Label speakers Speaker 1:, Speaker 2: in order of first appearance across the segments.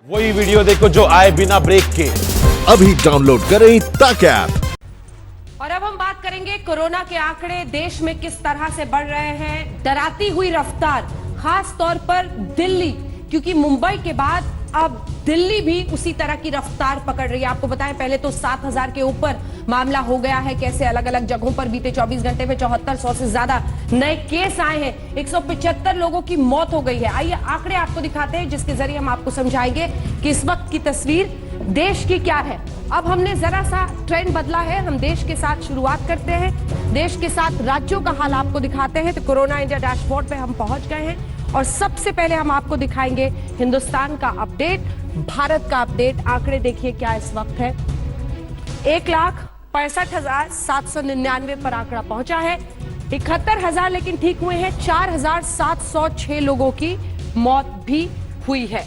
Speaker 1: वही वीडियो देखो जो आए बिना ब्रेक के।
Speaker 2: अभी डाउनलोड करें तक ऐप।
Speaker 3: और अब हम बात करेंगे कोरोना के आंकड़े देश में किस तरह से बढ़ रहे हैं। डराती हुई रफ्तार, खास तौर पर दिल्ली, क्योंकि मुंबई के बाद अब दिल्ली भी उसी तरह की रफ्तार पकड़ रही है। आपको बताएं, पहले तो 7,000 के ऊपर मामला हो गया है। कैसे अलग अलग जगहों पर बीते 24 घंटे में 7400 से ज्यादा नए केस आए हैं। 175 लोगों की मौत हो गई है। आइए आंकड़े आपको दिखाते हैं, जिसके जरिए हम आपको समझाएंगे कि इस वक्त की तस्वीर देश की क्या है। अब हमने जरा सा ट्रेंड बदला है। हम देश के साथ शुरुआत करते हैं, देश के साथ राज्यों का हाल आपको दिखाते हैं। तो कोरोना इंडिया डैशबोर्ड पे हम पहुंच गए हैं और सबसे पहले हम आपको दिखाएंगे हिंदुस्तान का अपडेट, भारत का अपडेट। आंकड़े देखिए क्या इस वक्त है। 1,65,799 पर आंकड़ा पहुंचा है। 71,000 लेकिन ठीक हुए हैं। 4,706 लोगों की मौत भी हुई है।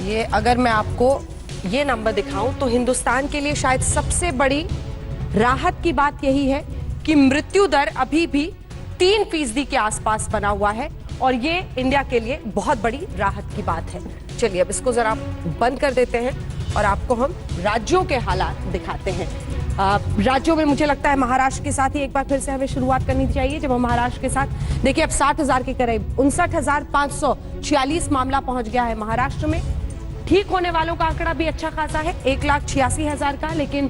Speaker 3: ये अगर मैं आपको ये नंबर दिखाऊं तो हिंदुस्तान के लिए शायद सबसे बड़ी राहत की बात यही है कि मृत्यु दर अभी भी 3% के आसपास बना हुआ है और ये इंडिया के लिए बहुत बड़ी राहत की बात है। चलिए अब इसको जरा बंद कर देते हैं और आपको हम राज्यों के हालात दिखाते हैं। राज्यों में मुझे लगता है महाराष्ट्र के साथ ही एक बार फिर से हमें शुरुआत करनी चाहिए। जब हम महाराष्ट्र के साथ देखिए, अब 60,000 के करीब 59,546 मामला पहुंच गया है महाराष्ट्र में। ठीक होने वालों का आंकड़ा भी अच्छा खासा है, 1,86,000 का, लेकिन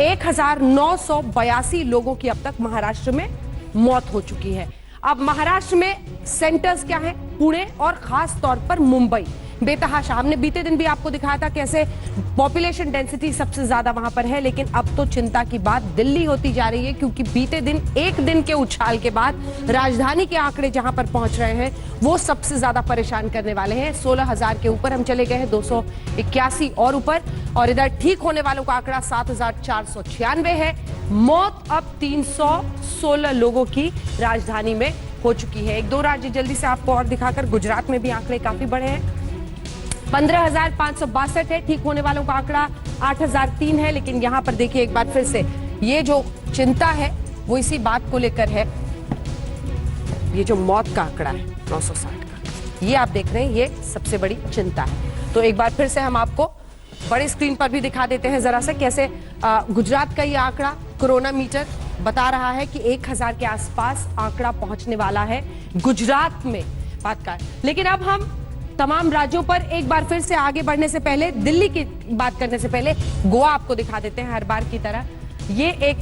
Speaker 3: 1,982 लोगों की अब तक महाराष्ट्र में मौत हो चुकी है। अब महाराष्ट्र में सेंटर्स क्या है? पुणे और खास तौर पर मुंबई बेतहाशा। हमने बीते दिन भी आपको दिखाया था कैसे पॉपुलेशन डेंसिटी सबसे ज्यादा वहां पर है, लेकिन अब तो चिंता की बात दिल्ली होती जा रही है, क्योंकि बीते दिन एक दिन के उछाल के बाद राजधानी के आंकड़े जहां पर पहुंच रहे हैं वो सबसे ज्यादा परेशान करने वाले हैं। 16,000 के ऊपर हम चले गए हैं, 281 और ऊपर। और इधर ठीक होने वालों का आंकड़ा 7,496 है। मौत अब 316 लोगों की राजधानी में हो चुकी है। एक दो राज्य जल्दी से आपको और दिखाकर, गुजरात में भी आंकड़े काफी बड़े हैं। 15,562 है। ठीक होने वालों का आंकड़ा 8,003 है। लेकिन यहां पर देखिए एक बार फिर से ये जो चिंता है वो इसी बात को लेकर है। ये जो मौत का आंकड़ा है 960 का, ये आप देख रहे हैं, ये सबसे बड़ी चिंता है। तो एक बार फिर से हम आपको बड़ी स्क्रीन पर भी दिखा देते हैं जरा सा कैसे गुजरात का ये आंकड़ा कोरोना मीटर बता रहा है कि 1,000 के आसपास आंकड़ा पहुंचने वाला है गुजरात में बात का। लेकिन अब हम तमाम राज्यों पर एक बार फिर से आगे बढ़ने से पहले, दिल्ली की बात करने से पहले गोवा आपको दिखा देते हैं हर बार की तरह। ये एक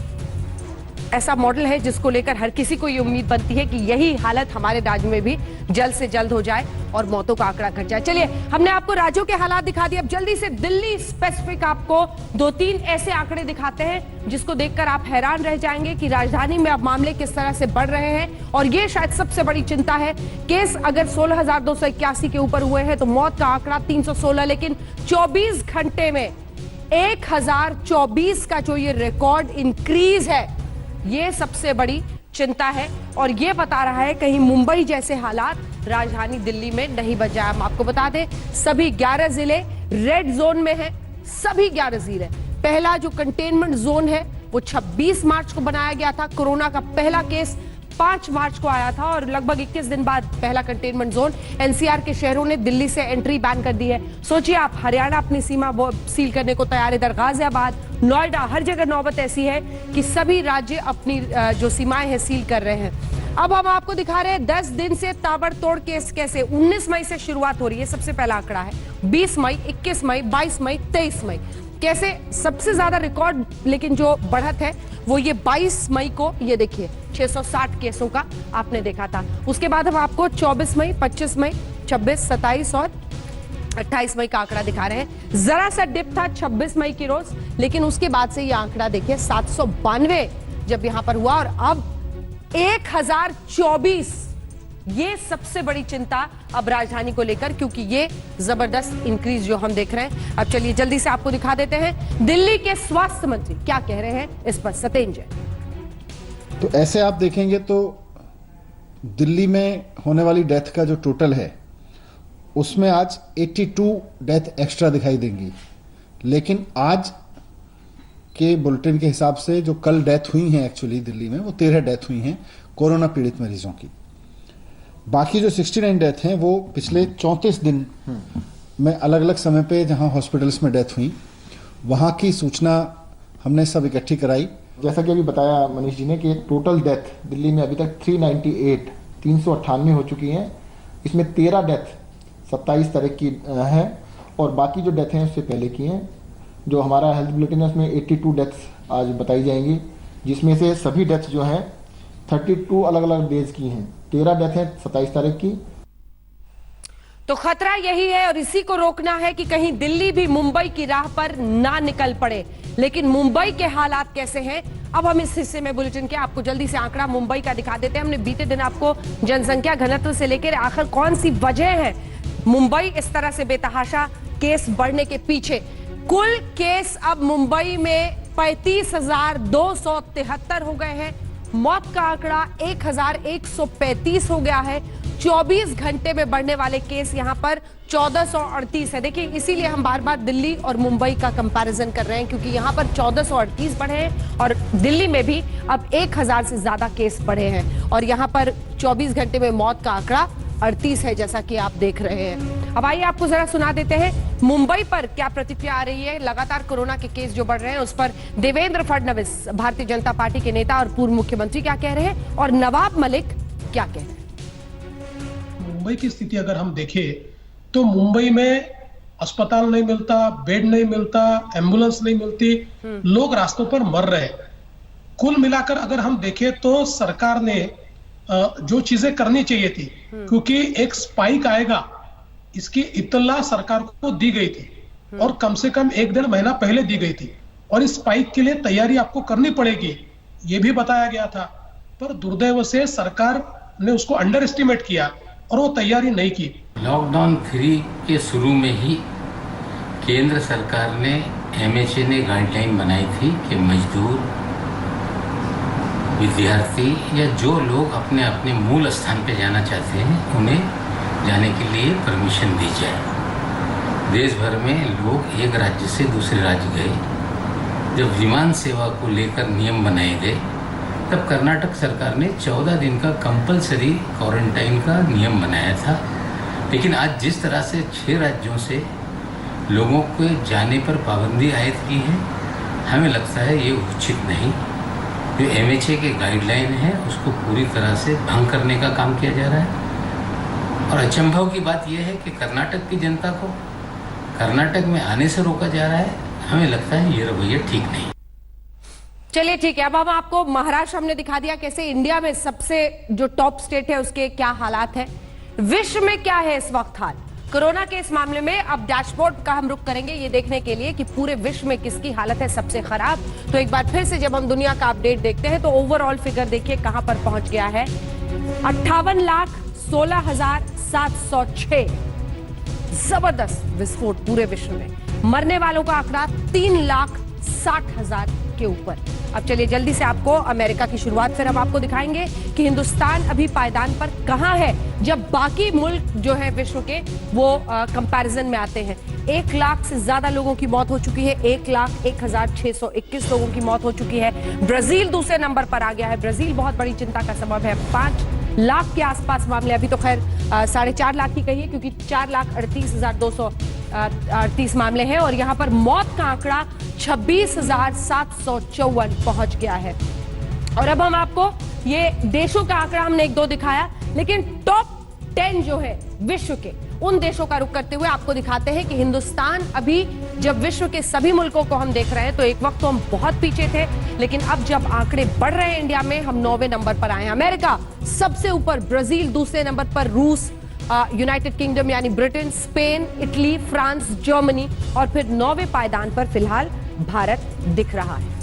Speaker 3: ऐसा मॉडल है जिसको लेकर हर किसी को ये उम्मीद बनती है कि यही हालत हमारे राज्य में भी जल्द से जल्द हो जाए और मौतों का आंकड़ा घट जाए। चलिए, हमने आपको राज्यों के हालात दिखा दिए। अब जल्दी से दिल्ली स्पेसिफिक आपको 2-3 ऐसे आंकड़े दिखाते हैं जिसको देखकर आप हैरान रह जाएंगे कि राजधानी में अब मामले किस तरह से बढ़ रहे हैं। और ये शायद सबसे बड़ी चिंता है। केस अगर 16,281 के ऊपर हुए हैं तो मौत का आंकड़ा 316, लेकिन 24 घंटे में 1,024 का जो ये रिकॉर्ड इंक्रीज है, ये सबसे बड़ी चिंता है। और ये बता रहा है कहीं मुंबई जैसे हालात राजधानी दिल्ली में नहीं बच जाए। हम आपको बता दें, सभी 11 जिले रेड जोन में हैं, सभी 11 जिले। पहला जो कंटेनमेंट जोन है वो 26 मार्च को बनाया गया था। कोरोना का पहला केस 5 मार्च को आया था और लगभग 21 दिन बाद पहला कंटेनमेंट जोन। एनसीआर के शहरों ने दिल्ली से एंट्री बैन कर दी है। सोचिए आप, हरियाणा अपनी सीमा सील करने को तैयार है, इधर गाजियाबाद, नोएडा, हर जगह नौबत ऐसी है कि सभी राज्य अपनी जो सीमाएं हैं सील कर रहे हैं। अब हम आपको दिखा रहे हैं 10 दिन से ताबड़तोड़ केस कैसे। 19 मई से शुरुआत हो रही है, सबसे पहला आंकड़ा है 20 मई, 21 मई, 22 मई, 23 मई। कैसे सबसे ज्यादा रिकॉर्ड लेकिन जो बढ़त है वो ये 22 मई को, ये देखिए 660 केसों का आपने देखा था। उसके बाद हम आपको 24 मई, 25 मई, 26, 27 और 28 मई का आंकड़ा दिखा रहे हैं। जरा सा डिप था 26 मई की रोज, लेकिन उसके बाद से ये आंकड़ा देखिए 792 जब यहां पर हुआ और अब 1,024। ये सबसे बड़ी चिंता अब राजधानी को लेकर, क्योंकि ये जबरदस्त इंक्रीज जो हम देख रहे हैं। अब चलिए जल्दी से आपको दिखा देते हैं दिल्ली के स्वास्थ्य मंत्री क्या कह रहे हैं इस पर। सतेंद्र,
Speaker 4: तो ऐसे आप देखेंगे तो दिल्ली में होने वाली डेथ का जो टोटल है उसमें आज 82 डेथ एक्स्ट्रा दिखाई देंगी। लेकिन आज के बुलेटिन के हिसाब से जो कल डेथ हुई हैं एक्चुअली दिल्ली में, वो 13 डेथ हुई हैं कोरोना पीड़ित मरीजों की। बाकी जो 69 डेथ हैं वो पिछले 34 दिन में अलग अलग समय पे जहां हॉस्पिटल्स में डेथ हुई वहां की सूचना हमने सब इकट्ठी कराई।
Speaker 5: जैसा कि अभी बताया मनीष जी ने कि टोटल डेथ दिल्ली में अभी तक 398 हो चुकी हैं। इसमें 13 डेथ 27 तारीख की है और बाकी जो डेथ हैं उससे पहले की हैं। जो हमारा हेल्थ बुलेटिन है उसमें 82 डेथ्स आज बताई जाएंगी, जिसमें से सभी डेथ्स जो हैं 32 अलग अलग डेज की हैं। 13 डेथ हैं 27 तारीख की।
Speaker 3: तो खतरा यही है और इसी को रोकना है कि कहीं दिल्ली भी मुंबई की राह पर ना निकल पड़े। लेकिन मुंबई के हालात कैसे हैं, अब हम इस हिस्से में बुलेटिन के आपको जल्दी से आंकड़ा मुंबई का दिखा देते हैं। हमने बीते दिन आपको जनसंख्या घनत्व से लेकर आखिर कौन सी वजह है मुंबई इस तरह से बेतहाशा केस बढ़ने के पीछे। कुल केस अब मुंबई में 35,273 हो गए हैं। मौत का आंकड़ा 1,135 हो गया है। 24 घंटे में बढ़ने वाले केस यहां पर 1438 है। देखिए इसीलिए हम बार बार दिल्ली और मुंबई का कंपैरिजन कर रहे हैं, क्योंकि यहां पर 1438 बढ़े हैं और दिल्ली में भी अब 1000 से ज्यादा केस बढ़े हैं और यहां पर 24 घंटे में मौत का आंकड़ा 38 है, जैसा कि आप देख रहे हैं। अब आइए आपको जरा सुना देते हैं मुंबई पर क्या प्रतिक्रिया आ रही है। लगातार कोरोना के केस जो बढ़ रहे हैं उस पर देवेंद्र फडणवीस भारतीय जनता पार्टी के नेता और पूर्व मुख्यमंत्री क्या कह रहे हैं और नवाब मलिक क्या कह रहे हैं।
Speaker 6: मुंबई की स्थिति अगर हम देखें तो मुंबई में अस्पताल नहीं मिलता, बेड नहीं मिलता, एम्बुलेंस नहीं मिलती, लोग रास्तों पर मर रहे हैं। कुल मिलाकर अगर हम देखें तो सरकार ने जो चीजें करनी चाहिए थी, क्योंकि एक स्पाइक आएगा इसकी इत्तला सरकार को दी गई थी और कम से कम 1-1.5 महीना पहले दी गई थी और इस स्पाइक के लिए तैयारी आपको करनी पड़ेगी, ये भी बताया गया था। पर दुर्दैव से सरकार ने उसको अंडर एस्टिमेट किया और वो तैयारी नहीं की।
Speaker 7: लॉकडाउन 3 के शुरू में ही केंद्र सरकार ने MHA ने गाइडलाइन बनाई थी कि मजदूर, विद्यार्थी या जो लोग अपने अपने मूल स्थान पे जाना चाहते हैं उन्हें जाने के लिए परमिशन दी जाए। देश भर में लोग एक राज्य से दूसरे राज्य गए। जब विमान सेवा को लेकर नियम बनाए गए तब कर्नाटक सरकार ने 14 दिन का कंपलसरी क्वारंटाइन का नियम बनाया था। लेकिन आज जिस तरह से 6 राज्यों से लोगों को जाने पर पाबंदी आयद की है, हमें लगता है ये उचित नहीं। जो MHA के गाइडलाइन है उसको पूरी तरह से भंग करने का काम किया जा रहा है। और अचंभव की बात यह है कि कर्नाटक की जनता को कर्नाटक में आने से रोका जा रहा है। हमें लगता है ये रवैया ठीक नहीं।
Speaker 3: चलिए ठीक है, अब हम आपको महाराष्ट्र हमने दिखा दिया कैसे इंडिया में सबसे जो टॉप स्टेट है उसके क्या हालात है। विश्व में क्या है इस वक्त हाल कोरोना के इस मामले में। अब डैशबोर्ड का हम रुख करेंगे ये देखने के लिए कि पूरे विश्व में किसकी हालत है सबसे खराब। तो एक बार फिर से जब हम दुनिया का अपडेट देखते हैं तो ओवरऑल फिगर देखिए कहां पर पहुंच गया है। 58,16,706 जबरदस्त विस्फोट पूरे विश्व में। मरने वालों का आंकड़ा 3,60,000 के ऊपर। अब चलिए जल्दी से आपको अमेरिका की शुरुआत फिर हम आपको दिखाएंगे कि हिंदुस्तान अभी पायदान पर कहां है जब बाकी मुल्क जो है विश्व के वो कंपैरिजन में आते हैं। 1 लाख से ज्यादा लोगों की मौत हो चुकी है। 1,01,621 लोगों की मौत हो चुकी है। ब्राजील दूसरे नंबर पर आ गया है। ब्राजील बहुत बड़ी चिंता का सबब है। 5 लाख के आसपास मामले, अभी तो खैर 4.5 लाख ही कहिए क्योंकि 4,38,238 मामले हैं और यहां पर मौत का आंकड़ा 26,754 पहुंच गया है। और अब हम आपको ये देशों का आंकड़ा हमने 1-2 दिखाया, लेकिन टॉप 10 जो है विश्व के उन देशों का रुख करते हुए आपको दिखाते हैं कि हिंदुस्तान अभी जब विश्व के सभी मुल्कों को हम देख रहे हैं तो एक वक्त तो हम बहुत पीछे थे, लेकिन अब जब आंकड़े बढ़ रहे हैं इंडिया में हम 9वें नंबर पर आए हैं। अमेरिका सबसे ऊपर, ब्राजील दूसरे नंबर पर, रूस, यूनाइटेड किंगडम यानी Britain, Spain, Italy, France, Germany और फिर 9वें पायदान पर फिलहाल भारत दिख रहा है।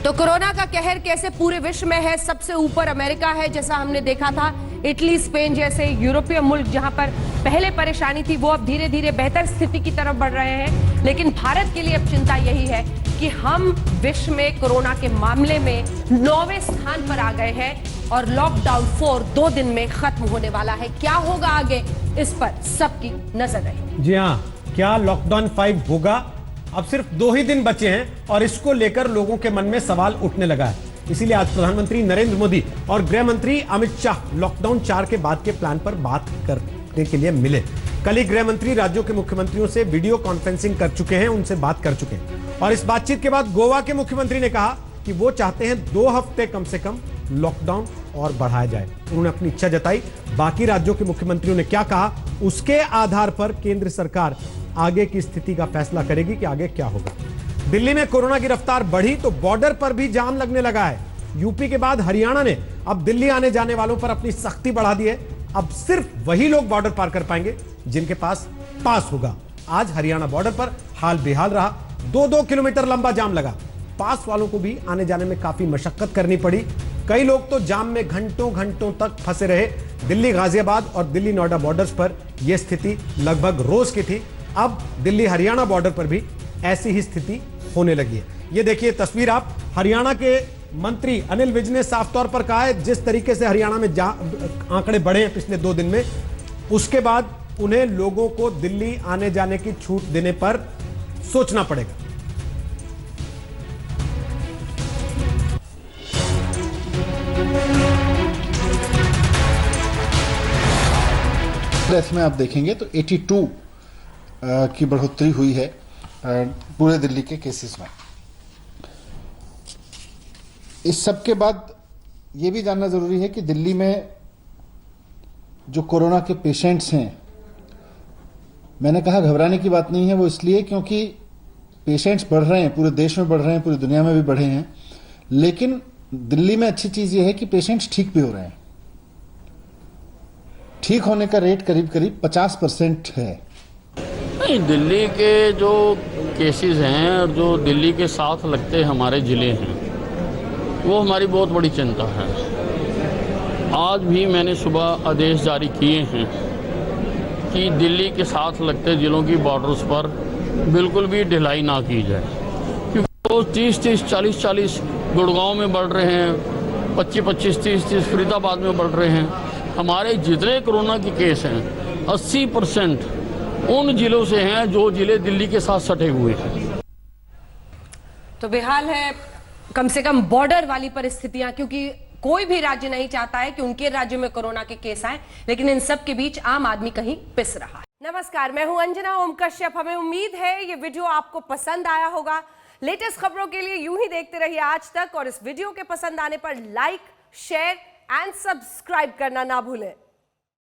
Speaker 3: तो कोरोना का कहर कैसे पूरे विश्व में है। सबसे ऊपर अमेरिका है, जैसा हमने देखा था। इटली, स्पेन जैसे यूरोपीय मुल्क जहां पर पहले परेशानी थी वो अब धीरे धीरे बेहतर स्थिति की तरफ बढ़ रहे हैं। लेकिन भारत के लिए अब चिंता यही है कि हम विश्व में कोरोना के मामले में 9वें स्थान पर आ गए हैं और लॉकडाउन 4 2 दिन में खत्म होने वाला है। क्या होगा आगे, इस पर सबकी नजर रहेगी।
Speaker 8: जी हाँ, क्या लॉकडाउन 5 होगा? अब सिर्फ 2 ही दिन बचे हैं और इसको लेकर लोगों के मन में सवाल उठने लगा है। इसीलिए आज प्रधानमंत्री नरेंद्र मोदी और गृह मंत्री अमित शाह लॉकडाउन 4 के बाद के प्लान पर बात करने के लिए मिले। कल ही गृह मंत्री राज्यों के मुख्यमंत्रियों से वीडियो कॉन्फ्रेंसिंग कर चुके हैं, उनसे बात कर चुके हैं। और इस बातचीत के बाद गोवा के मुख्यमंत्री ने कहा कि वो चाहते हैं 2 हफ्ते कम से कम लॉकडाउन और बढ़ाया जाए। उन्होंने अपनी इच्छा जताई। बाकी राज्यों के मुख्यमंत्रियों ने क्या कहा, उसके आधार पर केंद्र सरकार आगे की स्थिति का फैसला करेगी कि आगे क्या होगा। दिल्ली में कोरोना की रफ्तार बढ़ी तो बॉर्डर पर भी जाम लगने लगा है। यूपी के बाद हरियाणा ने अब दिल्ली आने जाने वालों पर अपनी सख्ती बढ़ा दी है। अब सिर्फ वही लोग बॉर्डर पार कर पाएंगे जिनके पास पास होगा। आज हरियाणा बॉर्डर पर हाल बेहाल रहा। 2-2 किलोमीटर लंबा जाम लगा। पास वालों को भी आने जाने में काफी मशक्कत करनी पड़ी। कई लोग तो जाम में घंटों घंटों तक फंसे रहे। दिल्ली गाजियाबाद और दिल्ली नोएडा बॉर्डर्स पर यह स्थिति लगभग रोज की थी। अब दिल्ली हरियाणा बॉर्डर पर भी ऐसी ही स्थिति होने लगी है। ये देखिए तस्वीर आप। हरियाणा के मंत्री अनिल विज ने साफ तौर पर कहा है जिस तरीके से हरियाणा में आंकड़े बढ़े हैं पिछले 2 दिन में, उसके बाद उन्हें लोगों को दिल्ली आने जाने की छूट देने पर सोचना पड़ेगा।
Speaker 4: डेथ में आप देखेंगे तो 82 की बढ़ोतरी हुई है पूरे दिल्ली के केसेस में। इस सब के बाद ये भी जानना जरूरी है कि दिल्ली में जो कोरोना के पेशेंट्स हैं, मैंने कहा घबराने की बात नहीं है, वो इसलिए क्योंकि पेशेंट्स बढ़ रहे हैं, पूरे देश में बढ़ रहे हैं, पूरी दुनिया में भी बढ़े हैं। लेकिन दिल्ली में अच्छी चीज ये है कि पेशेंट्स ठीक भी हो रहे हैं। ठीक होने का रेट करीब करीब 50% है।
Speaker 9: नहीं, दिल्ली के जो केसेस हैं और जो दिल्ली के साथ लगते हमारे ज़िले हैं, वो हमारी बहुत बड़ी चिंता है। आज भी मैंने सुबह आदेश जारी किए हैं कि दिल्ली के साथ लगते ज़िलों की बॉर्डर्स पर बिल्कुल भी ढिलाई ना की जाए, क्योंकि वो 30-30, 40-40 गुड़गांव में बढ़ रहे हैं, 25-25, 30-30 फरीदाबाद में बढ़ रहे हैं। हमारे जितने कोरोना के केस हैं 80% उन जिलों से हैं जो जिले दिल्ली के साथ सटे हुए हैं।
Speaker 3: तो बेहाल है कम से कम बॉर्डर वाली परिस्थितियां, क्योंकि कोई भी राज्य नहीं चाहता है कि उनके राज्य में कोरोना के केस आए, लेकिन इन सब के बीच आम आदमी कहीं पिस रहा है। नमस्कार, मैं हूं अंजना ओम कश्यप। हमें उम्मीद है ये वीडियो आपको पसंद आया होगा। लेटेस्ट खबरों के लिए यूं ही देखते रहिए आज तक, और इस वीडियो के पसंद आने पर लाइक, शेयर एंड सब्सक्राइब करना ना भूलें।